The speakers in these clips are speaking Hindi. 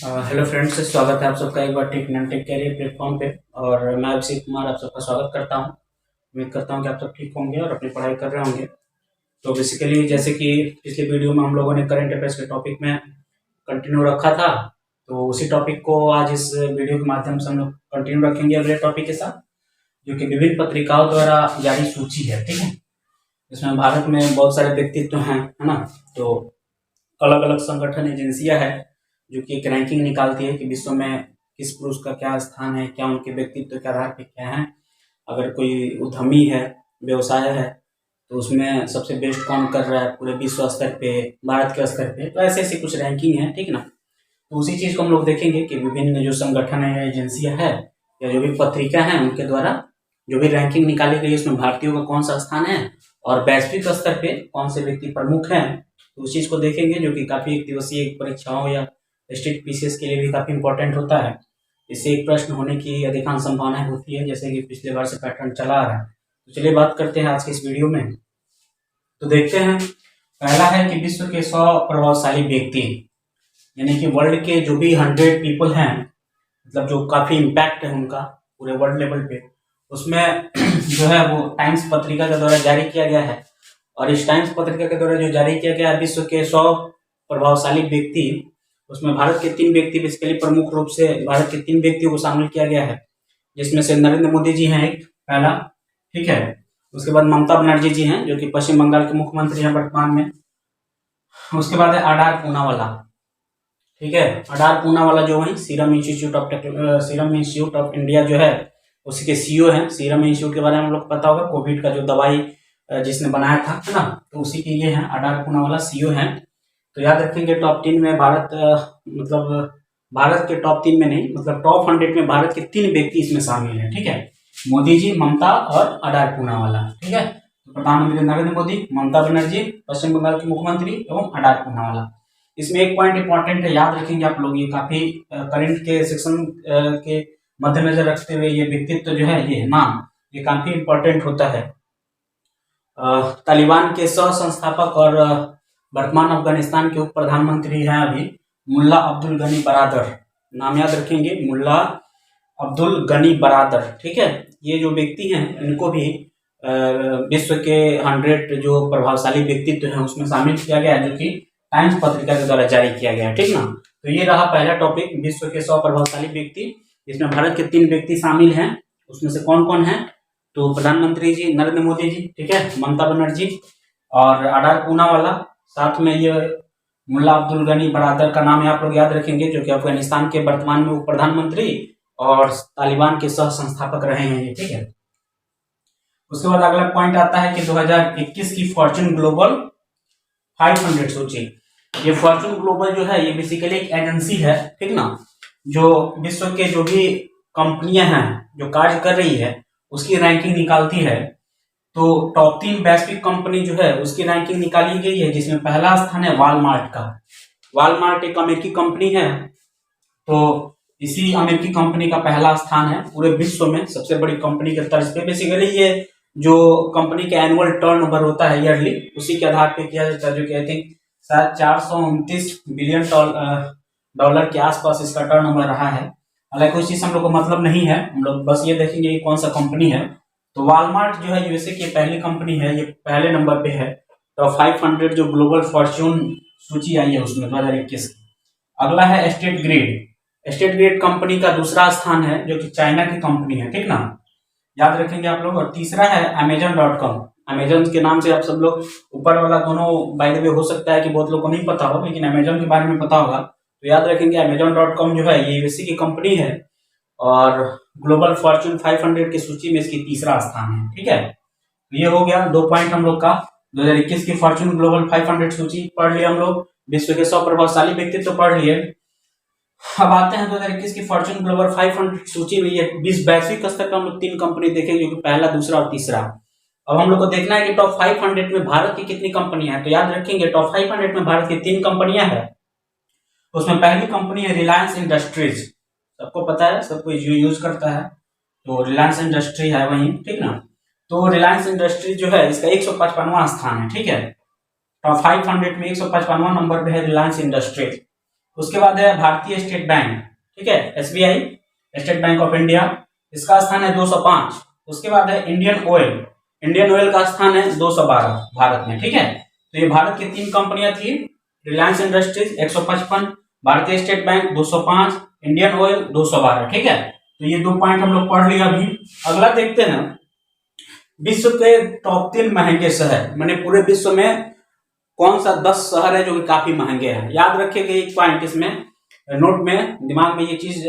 हेलो फ्रेंड्स, स्वागत है आप सबका एक बार tech non tech career platform पे। और मैं अभिषेक कुमार आप सबका स्वागत करता हूं। उम्मीद करता हूं कि आप सब ठीक होंगे और अपनी पढ़ाई कर रहे होंगे। तो बेसिकली जैसे कि पिछले वीडियो में हम लोगों ने करंट अफेयर्स के टॉपिक में कंटिन्यू रखा था, तो उसी टॉपिक को आज इस वीडियो के माध्यम से हम लोग कंटिन्यू रखेंगे अगले टॉपिक के साथ, जो कि विभिन्न पत्रिकाओं द्वारा जारी सूची है। ठीक है, इसमें भारत में बहुत सारे व्यक्तित्व हैं, है ना। तो अलग अलग संगठन एजेंसियां है जो कि एक रैंकिंग निकालती है कि विश्व में किस पुरुष का क्या स्थान है, क्या उनके व्यक्तित्व के आधार पे क्या है। अगर कोई उद्यमी है, व्यवसाय है, तो उसमें सबसे बेस्ट कौन कर रहा है पूरे विश्व स्तर पे, भारत के स्तर पे। तो ऐसे ऐसी कुछ रैंकिंग है, ठीक ना। तो उसी चीज को हम लोग देखेंगे कि विभिन्न जो संगठन है या एजेंसियां है या जो भी पत्रिका है उनके द्वारा जो भी रैंकिंग निकाली गई है उसमें भारतीयों का कौन सा स्थान है और वैश्विक स्तर पे कौन से व्यक्ति प्रमुख हैं। तो उस चीज को देखेंगे, जो कि काफी एक दिवसीय परीक्षाओं या स्टेट पीसीएस के लिए भी काफी इंपॉर्टेंट होता है। इससे एक प्रश्न होने की अधिकांश संभावनाएं होती है, जैसे कि पिछले बार से पैटर्न चला आ रहा है। तो चलिए बात करते हैं आज के इस वीडियो में। तो देखते हैं, पहला है कि विश्व के 100 प्रभावशाली व्यक्ति, यानी कि वर्ल्ड के जो भी 100 पीपल हैं, मतलब जो काफी इम्पैक्ट है उनका पूरे वर्ल्ड लेवल पे, उसमें जो है वो टाइम्स पत्रिका के द्वारा जारी किया गया है। और इस टाइम्स पत्रिका के द्वारा जो जारी किया गया है विश्व के 100 प्रभावशाली व्यक्ति, उसमें भारत के 3 व्यक्ति बेसिकली प्रमुख रूप से भारत के 3 व्यक्तियों को शामिल किया गया है, जिसमें से नरेंद्र मोदी जी हैं एक पहला, ठीक है। उसके बाद ममता बनर्जी जी हैं जो कि पश्चिम बंगाल के मुख्यमंत्री हैं वर्तमान में। उसके बाद है अडार पूनावाला, ठीक है। अडार पूनावाला जो वही सीरम इंस्टीट्यूट ऑफ इंडिया जो है उसी के सीईओ हैं। सीरम इंस्टीट्यूट के बारे में हम लोग पता होगा, कोविड का जो दवाई जिसने बनाया था, है ना। तो उसी के ये हैं, अडार पूनावाला सीईओ हैं। तो याद रखेंगे टॉप 10 में भारत, मतलब भारत के टॉप 3 में नहीं, मतलब टॉप 100 में भारत के 3 व्यक्ति इसमें शामिल हैं, ठीक है। मोदी जी, ममता और अडार पूनावाला, ठीक है। तो प्रधानमंत्री नरेंद्र मोदी, ममता बनर्जी पश्चिम बंगाल के मुख्यमंत्री एवं अडार पूनावाला। इसमें एक पॉइंट इंपॉर्टेंट है, याद रखेंगे आप लोग, ये काफी करंट के सेक्शन के मद्देनजर रखते हुए ये व्यक्तित्व जो है, ये नाम ये काफी इंपॉर्टेंट होता है। तालिबान के सह संस्थापक और वर्तमान अफगानिस्तान के उप प्रधानमंत्री हैं अभी मुल्ला अब्दुल गनी बरादर। नाम याद रखेंगे, मुल्ला अब्दुल गनी बरादर, ठीक है। ये जो व्यक्ति हैं इनको भी विश्व के 100 जो प्रभावशाली व्यक्तित्व हैं उसमें शामिल किया गया है, जो कि टाइम्स पत्रिका के द्वारा जारी किया गया है, ठीक ना। तो ये रहा पहला टॉपिक, विश्व के 100 प्रभावशाली व्यक्ति, जिसमें भारत के 3 व्यक्ति शामिल हैं। उसमें से कौन कौन है? तो प्रधानमंत्री जी नरेंद्र मोदी जी, ठीक है, ममता बनर्जी और अडार पूनावाला, साथ में ये मुल्ला अब्दुल गनी बरादर का नाम आप लोग याद रखेंगे, जो कि अफगानिस्तान के वर्तमान में उप प्रधानमंत्री और तालिबान के सह संस्थापक रहे हैं ये, ठीक है। उसके बाद अगला पॉइंट आता है कि 2021 की फॉर्च्यून ग्लोबल 500 सूची। ये फॉर्च्यून ग्लोबल जो है ये बेसिकली एक एजेंसी है, ठीक ना, जो विश्व के जो भी कंपनियां हैं जो कार्य कर रही है उसकी रैंकिंग निकालती है। तो टॉप 3 वैश्विक कंपनी जो है उसकी रैंकिंग निकाली गई है, जिसमें पहला स्थान है वॉलमार्ट का। वॉलमार्ट एक अमेरिकी कंपनी है, तो इसी अमेरिकी कंपनी का पहला स्थान है पूरे विश्व में सबसे बड़ी कंपनी के तर्ज पे। बेसिकली ये जो कंपनी का एनुअल टर्नओवर होता है ईयरली, उसी के आधार पे किया जाता है, जो कि आई थिंक शायद 429 बिलियन डॉलर के आसपास इसका टर्नओवर रहा है। हालांकि उस चीज हम लोग को मतलब नहीं है, हम लोग बस ये देखेंगे कि कौन सा कंपनी है। तो वॉलमार्ट जो है यूएसए की पहली कंपनी है, ये पहले नंबर पे है। तो 500 जो ग्लोबल फॉर्च्यून सूची आई है उसमें 2021 की। अगला है state grid. State grid company का दूसरा स्थान है, जो कि चाइना की कंपनी है, ठीक ना, याद रखेंगे आप लोग। और तीसरा है Amazon.com। अमेजन के नाम से आप सब लोग, ऊपर वाला दोनों बाय द वे हो सकता है कि बहुत लोग को नहीं पता हो, लेकिन अमेजन के बारे में पता होगा। तो याद रखेंगे Amazon.com जो है ये यूएसए की कंपनी है और ग्लोबल फॉर्च्यून 500 की सूची में इसकी तीसरा स्थान है, ठीक है। तो ये हो गया 2 पॉइंट हम लोग का। 2021 की फॉर्च्यून ग्लोबल 500 सूची पढ़ लिया हम लोग, विश्व के 100 प्रभावशाली व्यक्तित्व तो पढ़ लिए। अब आते हैं 2021 की फॉर्च्यून ग्लोबल 500 सूची में ये 20 वैश्विक स्तर पर हम लोग 3 कंपनी देखेंगे, जो कि पहला, दूसरा और तीसरा। अब हम लोग को देखना है कि टॉप 500 में भारत की कितनी कंपनियां हैं। तो याद रखेंगे टॉप 500 में भारत की 3 कंपनियां हैं। उसमें पहली कंपनी है रिलायंस इंडस्ट्रीज, सबको पता है, सब कोई यूज करता है, तो रिलायंस इंडस्ट्री है वही, ठीक ना। तो रिलायंस इंडस्ट्रीज जो है इसका 155वां स्थान है, ठीक है। टॉप 500 में 155वां नंबर पे है रिलायंस इंडस्ट्रीज। उसके बाद है भारतीय स्टेट बैंक, ठीक है, SBI, state bank of India, इसका स्थान है 205। उसके बाद है इंडियन ऑयल, इंडियन ऑयल का स्थान है 212 भारत में, ठीक है। तो ये भारत की 3 कंपनियां थी, रिलायंस इंडस्ट्रीज 155, भारतीय स्टेट बैंक 205, इंडियन ऑयल 212, ठीक है। तो ये 2 पॉइंट हम लोग पढ़ लिया। अभी अगला देखते हैं, विश्व के टॉप 3 महंगे शहर, मैंने पूरे विश्व में कौन सा 10 शहर है जो कि काफी महंगे हैं। याद रखिएगा एक पॉइंट, इसमें नोट में दिमाग में ये चीज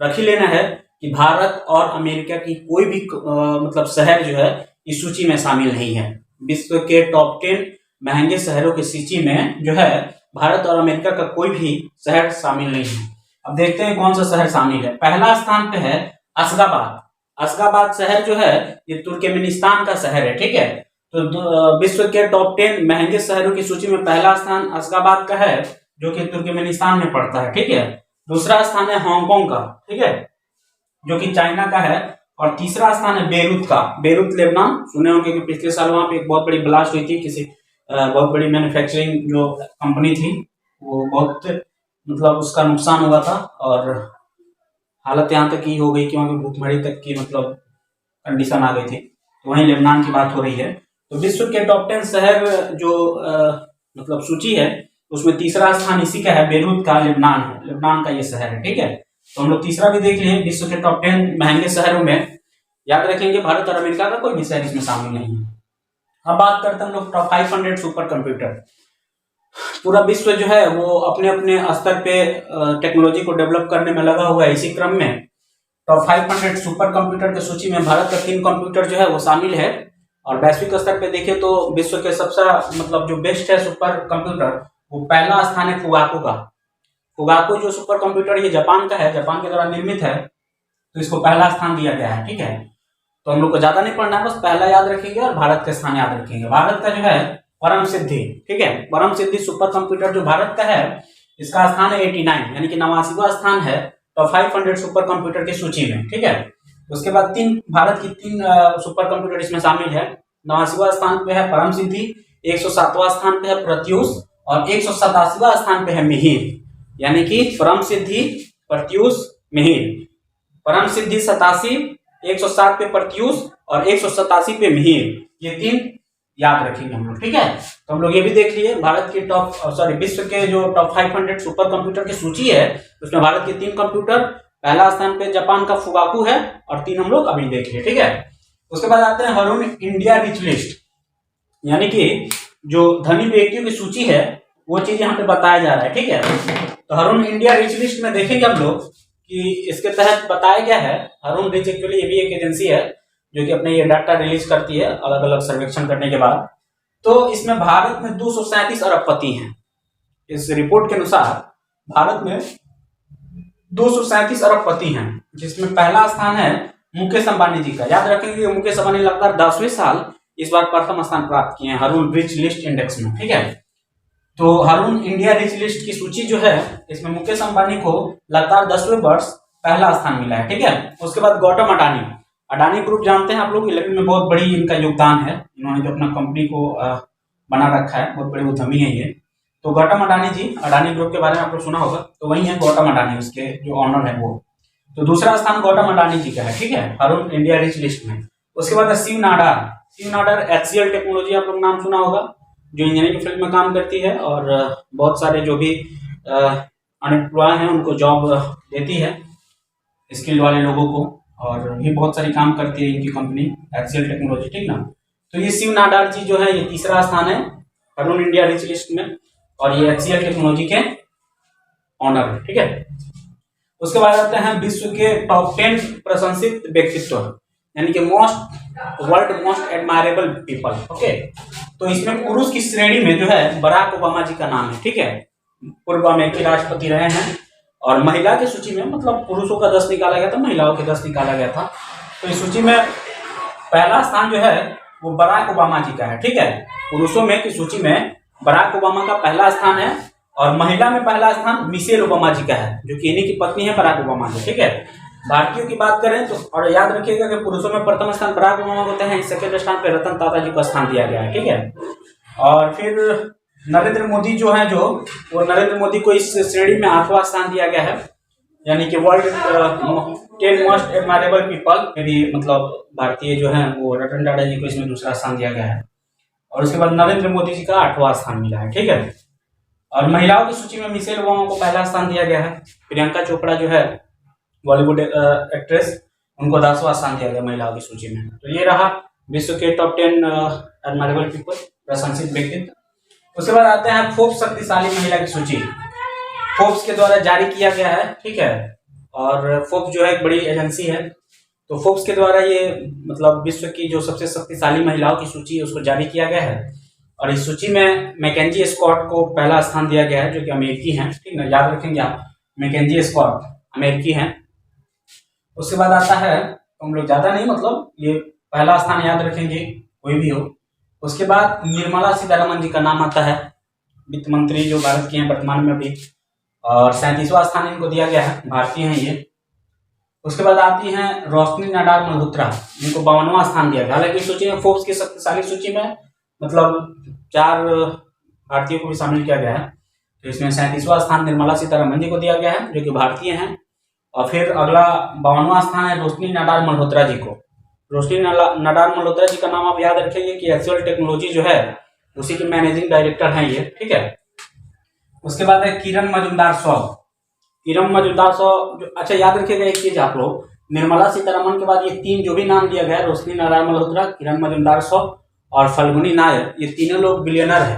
रख ही लेना है कि भारत और अमेरिका की कोई भी मतलब शहर जो है इस सूची में शामिल नहीं है। विश्व के टॉप 10 महंगे शहरों की सूची में जो है भारत और अमेरिका का कोई भी शहर शामिल नहीं है। अब देखते हैं कौन सा शहर शामिल है। पहला स्थान पे है अशगाबाद। अशगाबाद शहर जो है ये तुर्कमेनिस्तान का शहर है, ठीक है। तो विश्व के टॉप 10 महंगे शहरों की सूची में पहला स्थान अशगाबाद का है, जो कि तुर्कमेनिस्तान में पड़ता है, ठीक है। दूसरा स्थान है हांगकांग का, ठीक है, जो कि चाइना का है। और तीसरा स्थान है बेरूत का, बेरूत लेबनान। सुने होंगे कि पिछले साल वहां पे एक बहुत बड़ी ब्लास्ट हुई थी, किसी बहुत बड़ी मैन्युफैक्चरिंग जो कंपनी थी वो बहुत मतलब उसका नुकसान हुआ था और हालत यहाँ तक ही हो गई कि वहां पे भूखमरी तक की मतलब कंडीशन आ गई थी। तो वहीं लेबनान की बात हो रही है। तो विश्व के टॉप 10 शहर जो मतलब सूची है उसमें तीसरा स्थान इसी का है, बेरूत का, लेबनान है, लेबनान का ये शहर है, ठीक है। तो हम लोग तीसरा भी देख लिए। विश्व के टॉप 10 महंगे शहरों में याद रखेंगे भारत और अमेरिका का कोई भी शहर इसमें शामिल नहीं है। अब बात करते हैं हम लोग टॉप 500 सुपर कंप्यूटर। पूरा विश्व जो है वो अपने अपने स्तर पे टेक्नोलॉजी को डेवलप करने में लगा हुआ है। इसी क्रम में टॉप 500 सुपर कंप्यूटर की सूची में भारत का 3 कंप्यूटर जो है वो शामिल है। और वैश्विक स्तर पे देखें तो विश्व के सबसे मतलब जो बेस्ट है सुपर कंप्यूटर, वो पहला स्थान है फुगाकू का। फुगाकू जो सुपर कंप्यूटर ये जापान का है, जापान के द्वारा निर्मित है, तो इसको पहला स्थान दिया गया है, ठीक है। तो हम लोग को ज्यादा नहीं पढ़ना है, बस पहला याद रखेंगे और भारत का स्थान याद रखेंगे। भारत का जो है परम सिद्धि, ठीक है, परम सिद्धि सुपर कंप्यूटर जो भारत का है इसका स्थान है 89, यानी कि 89वां स्थान है टॉप 500 सुपर कंप्यूटर की सूची में, ठीक है। उसके बाद भारत की 3 सुपर कंप्यूटर इसमें शामिल है। 89वां स्थान पे है परम सिद्धि, 107वां स्थान पे है प्रत्यूष और 187वां स्थान पे है मिहिर, यानी कि परम सिद्धि, प्रत्यूष, मिहिर। परम सिद्धि 87, 107 पे प्रत्यूष और 187 पे मिहिर, ये 3 याद रखेंगे हम लोग, ठीक है। तो हम लोग ये भी देख लिए भारत की विश्व के जो टॉप 500 सुपर कंप्यूटर की सूची है उसमें भारत के 3 कंप्यूटर, पहला स्थान पे जापान का फुगाकू है और 3 हम लोग अभी देख लिए, ठीक है। उसके बाद आते हैं हरून इंडिया रिच लिस्ट, यानी कि जो धनी व्यक्तियों की सूची है वो चीज यहाँ पे बताया जा रहा है, ठीक है। तो हरून इंडिया रिच लिस्ट में देखेंगे हम लोग कि इसके तहत बताया गया है। हरून रिच एक्चुअली ये भी एक एजेंसी है जो कि अपने ये डाटा रिलीज करती है अलग अलग सर्वेक्षण करने के बाद। तो इसमें भारत में 237 अरबपति हैं। इस रिपोर्ट के अनुसार भारत में 237 अरबपति हैं, जिसमें पहला स्थान है मुकेश अंबानी जी का। याद रखेंगे मुकेश अंबानी लगातार 10वें साल इस बार प्रथम स्थान प्राप्त किए हैं हरून रिच लिस्ट इंडेक्स में, ठीक है। तो हरून इंडिया रिच लिस्ट की सूची जो है इसमें मुकेश अंबानी को लगातार 10वें वर्ष पहला स्थान मिला है, ठीक है। उसके बाद गौतम अडानी, अडानी ग्रुप जानते हैं आप लोग, इलेक्ट्रिक में बहुत बड़ी इनका योगदान है, इन्होंने जो अपना कंपनी को बना रखा है, बहुत बड़े उद्यमी है ये। तो गौतम अडानी जी, अडानी ग्रुप के बारे में आप लोग सुना होगा, तो वही है गौतम अडानी, उसके जो ऑनर है वो। तो दूसरा स्थान गौतम अडानी जी का है, ठीक है, हरून इंडिया रिच लिस्ट में। उसके बाद शिव नाडार, शिव नाडार HCL टेक्नोलॉजी आप लोग नाम सुना होगा, जो इंजीनियरिंग फील्ड में काम करती है और बहुत सारे जो भी अनएम्प्लॉय हैं उनको जॉब देती है, स्किल वाले लोगों को, और भी बहुत सारी काम करती है इनकी कंपनी HCL टेक्नोलॉजी, ठीक ना। तो ये शिव नाडार जी जो है ये तीसरा स्थान है हरून इंडिया रिच लिस्ट में और ये HCL टेक्नोलॉजी के ऑनर है, ठीक है। उसके बाद आते हैं विश्व के टॉप 10 प्रशंसित व्यक्तित्व, यानी कि world most admirable people, okay. तो इसमें पुरुष की श्रेणी में जो है बराक ओबामा जी का नाम है, ठीक है, पूर्व अमेरिकी राष्ट्रपति रहे हैं। और महिला की सूची में मतलब पुरुषों का 10 निकाला गया था, महिलाओं के 10 निकाला गया था। तो इस सूची में पहला स्थान जो है वो बराक ओबामा जी का है, ठीक है। पुरुषों में की सूची में बराक ओबामा का पहला स्थान है और महिला में पहला स्थान मिशेल ओबामा जी का है, जो कि इन्हीं की पत्नी है बराक ओबामा जी, ठीक है। भारतीयों की बात करें तो और याद रखिएगा कि पुरुषों में प्रथम स्थान बराक ओबामा होते हैं, सेकंड स्थान पे रतन टाटा जी को स्थान दिया गया है, ठीक है। और फिर नरेंद्र मोदी जो है वो नरेंद्र मोदी को इस श्रेणी में 8वां स्थान दिया गया है, यानी कि वर्ल्ड 10 मोस्ट एडमायरेबल पीपल में भी मतलब भारतीय जो है वो रतन टाटा जी को इसमें दूसरा स्थान दिया गया है। और उसके बाद नरेंद्र मोदी जी का 8वां स्थान मिला है, ठीक है। और महिलाओं की सूची में मिशेल ओबामा को पहला स्थान दिया गया है। प्रियंका चोपड़ा जो है बॉलीवुड एक्ट्रेस, उनको 10वां स्थान दिया गया महिलाओं की सूची में। तो ये रहा विश्व के टॉप 10 एडमायरेबल पीपल, प्रशंसित व्यक्तित्व। उसके बाद आते हैं फोर्ब्स शक्तिशाली महिला की सूची। फोर्ब्स के द्वारा जारी किया गया है, ठीक है। और फोर्ब्स जो है एक बड़ी एजेंसी है, तो फोर्ब्स के द्वारा ये मतलब विश्व की जो सबसे शक्तिशाली महिलाओं की सूची है उसको जारी किया गया है। और इस सूची में मैकेंजी स्कॉट को पहला स्थान दिया गया है, जो कि अमेरिकी हैं, ठीक ना, याद रखेंगे आप, मैकेंजी स्कॉट अमेरिकी हैं। उसके बाद आता है, हम लोग ज्यादा नहीं, मतलब ये पहला स्थान याद रखेंगे कोई भी हो। उसके बाद निर्मला सीतारमण जी का नाम आता है, वित्त मंत्री जो भारत की हैं वर्तमान में अभी, और 37वां स्थान इनको दिया गया है, भारतीय हैं ये। उसके बाद आती हैं रोशनी नडाल मल्होत्रा, जिनको 52वां स्थान दिया गया। हालांकि सूची में फोर्ब्स की शक्तिशाली सूची में मतलब 4 भारतीयों को भी शामिल किया गया है, तो इसमें 37वां स्थान निर्मला सीतारमण जी को दिया गया है, जो कि भारतीय हैं। और फिर अगला 52वां स्थान है रोशनी नडाल मल्होत्रा जी को। रोशनी नडाल मल्होत्रा जी का नाम आप याद रखेंगे कि एक्चुअल टेक्नोलॉजी जो है उसी के मैनेजिंग डायरेक्टर हैं ये, ठीक है। उसके बाद है किरण मजुमदार शॉ। किरण मजुमदार शॉ अच्छा याद रखिएगा एक चीज आप लोग, निर्मला सीतारमण के बाद ये 3 जो भी नाम दिया गया है, रोशनी नारायण मल्होत्रा, किरण मजुमदार शॉ और फल्गुनी नायर, ये तीनों लोग बिलियनर है।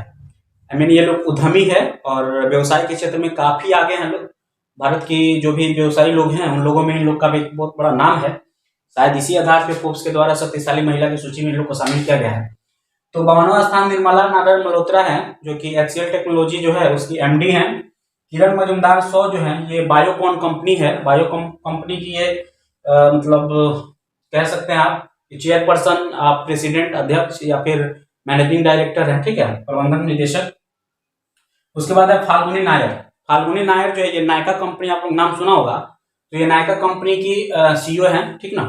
आई मीन ये लोग उद्यमी है और व्यवसाय के क्षेत्र में काफी आगे हैं लोग। भारत की जो भी व्यवसायी लोग हैं उन लोगों में इन लोग का भी बहुत बड़ा नाम है। शायद इसी आधार पे फोर्ब्स के द्वारा शक्तिशाली महिला की सूची में इन लोग को शामिल किया गया है। तो 52वां स्थान निर्मला नारायण मल्होत्रा है, जो कि एक्सीएल टेक्नोलॉजी जो है उसकी एमडी हैं। किरण मजुमदार शॉ जो है ये बायोकॉन कंपनी है, बायोकॉन कंपनी की ये मतलब कह सकते हैं आप चेयरपर्सन, आप प्रेसिडेंट, अध्यक्ष या फिर मैनेजिंग डायरेक्टर है, ठीक है, प्रबंधन निदेशक। उसके बाद है फाल्गुनी नायर। फाल्गुनी नायर जो है ये नायका कंपनी, आप लोग नाम सुना होगा, तो ये नायका कंपनी की सीईओ है, ठीक ना।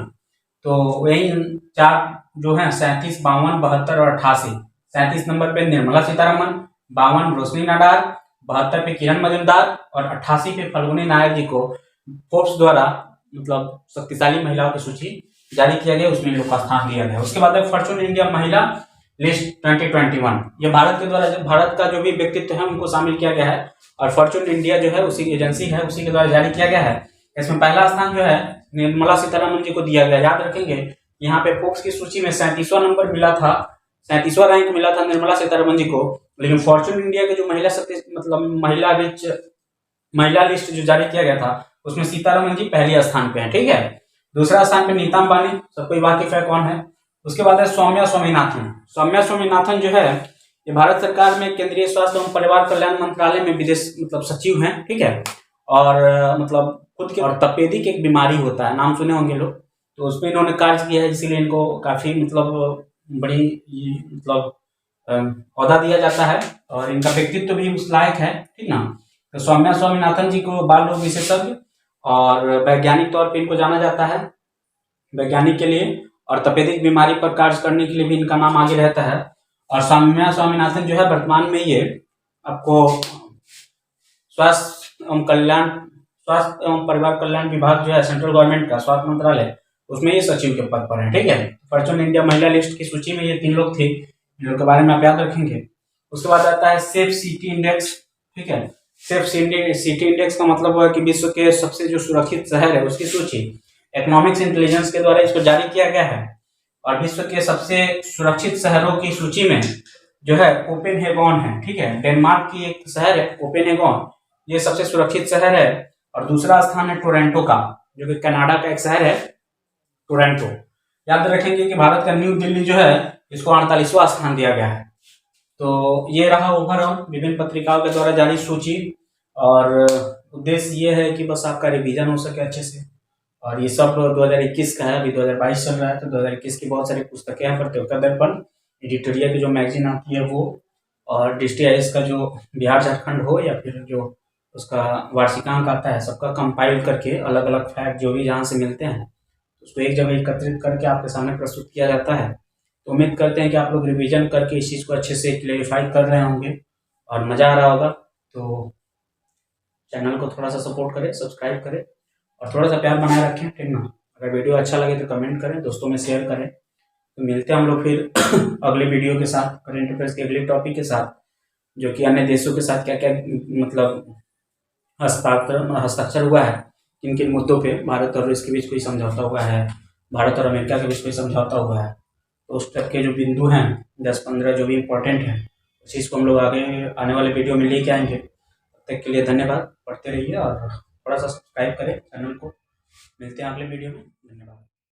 तो वही 4 जो है 37, 52, 72 और 88। 37 नंबर पे निर्मला सीतारमण, 52 रोशनी नाडार, 72 पे किरण मजुमदार और 88 पे फाल्गुनी नायर जी को फोर्ब्स द्वारा मतलब शक्तिशाली महिलाओं की सूची जारी किया गया, उसमें इन लोग का स्थान दिया गया। उसके बाद है फॉर्चून इंडिया महिला लिस्ट 2021। ये भारत के द्वारा भारत का जो भी व्यक्तित्व है उनको शामिल किया गया है, और फॉर्चून इंडिया जो है उसी एजेंसी है, उसी के द्वारा जारी किया गया है। इसमें पहला स्थान जो है निर्मला सीतारमण जी को दिया गया। याद रखेंगे यहाँ पे फोर्ब्स की सूची में 37वां नंबर मिला था, 37वां रैंक मिला था निर्मला सीतारमण जी को, लेकिन फॉर्चून इंडिया के जो महिला शक्ति मतलब महिला लिस्ट जो जारी किया गया था उसमें सीतारमण जी पहले स्थान पे हैं, ठीक है। दूसरा स्थान पे नीता अंबानी, सबको वाकिफ है कौन है। उसके बाद है सौम्या स्वामीनाथन। सौम्या स्वामीनाथन जो है ये भारत सरकार में केंद्रीय स्वास्थ्य एवं परिवार कल्याण मंत्रालय में विदेश मतलब सचिव हैं, ठीक है। और मतलब खुद के और तपेदिक एक बीमारी होता है, नाम सुने होंगे लोग, तो उसमें इन्होंने कार्य किया है, इसीलिए इनको काफी मतलब बड़ी मतलब औहदा दिया जाता है और इनका व्यक्तित्व भी उस लायक है, ठीक ना। तो सौम्या स्वामीनाथन जी को बाल रोग विशेषज्ञ और वैज्ञानिक तौर पे इनको जाना जाता है, वैज्ञानिक के लिए और तपेदिक बीमारी पर कार्य करने के लिए भी इनका नाम आगे रहता है। और सौम्या स्वामीनाथन जो है वर्तमान में ये आपको स्वास्थ्य एवं परिवार कल्याण विभाग जो है सेंट्रल गवर्नमेंट का स्वास्थ्य मंत्रालय, उसमें ये सचिव के पद पर है, ठीक है। फॉर्चून इंडिया महिला लिस्ट की सूची में ये 3 लोग थे, इन लोग के बारे में आप याद रखेंगे। उसके बाद आता है सेफ सिटी इंडेक्स, ठीक है। सेफ सिटी इंडेक्स का मतलब है कि विश्व के सबसे जो सुरक्षित शहर है उसकी सूची इकोनॉमिक्स इंटेलिजेंस के द्वारा इसको जारी किया गया है। और विश्व के सबसे सुरक्षित शहरों की सूची में जो है कोपेनहेगन है, ठीक है। डेनमार्क की एक शहर है कोपेनहेगन, ये सबसे सुरक्षित शहर है। और दूसरा स्थान है टोरंटो का, जो कि कनाडा का एक शहर है टोरंटो। याद रखेंगे कि भारत का न्यू दिल्ली जो है इसको 48वां स्थान दिया गया है। तो ये रहा ओवरऑल विभिन्न पत्रिकाओं के द्वारा जारी सूची, और उद्देश्य ये है कि बस आपका रिवीजन हो सके अच्छे से। और ये सब 2021 का है, अभी 2022 चल रहा है, तो 2021 की बहुत सारी पुस्तकें हैं। प्रतियोगिता दर्पण एडिटोरियल की जो मैगजीन आती है वो, और DSTIS का जो बिहार झारखंड हो या फिर जो उसका वार्षिकांक आता है, सबका कंपाइल करके अलग अलग फैक्ट जो भी जहाँ से मिलते हैं उसको एक जगह एकत्रित करके आपके सामने प्रस्तुत किया जाता है। तो उम्मीद करते हैं कि आप लोग रिवीजन करके इस चीज़ को अच्छे से क्लेरिफाई कर रहे होंगे और मज़ा आ रहा होगा। तो चैनल को थोड़ा सा सपोर्ट करें, सब्सक्राइब करें और थोड़ा सा प्यार बनाए रखें, ठीक ना। अगर वीडियो अच्छा लगे तो कमेंट करें, दोस्तों में शेयर करें। तो मिलते हैं हम लोग फिर अगले वीडियो के साथ, करंट अफेयर्स के अगले टॉपिक के साथ, जो कि अन्य देशों के साथ क्या क्या मतलब हस्ताक्षर हुआ है, किन किन मुद्दों पे भारत और इसके बीच कोई समझौता हुआ है, भारत और अमेरिका के बीच कोई समझौता हुआ है। तो उस टाइप के जो बिंदु हैं 10-15 जो भी इम्पोर्टेंट हैं, उस चीज़ को हम लोग आगे आने वाले वीडियो में लेके आएंगे। तब तक के लिए धन्यवाद, पढ़ते रहिए और थोड़ा सा सब्सक्राइब करें चैनल को। मिलते हैं अगले वीडियो में, धन्यवाद।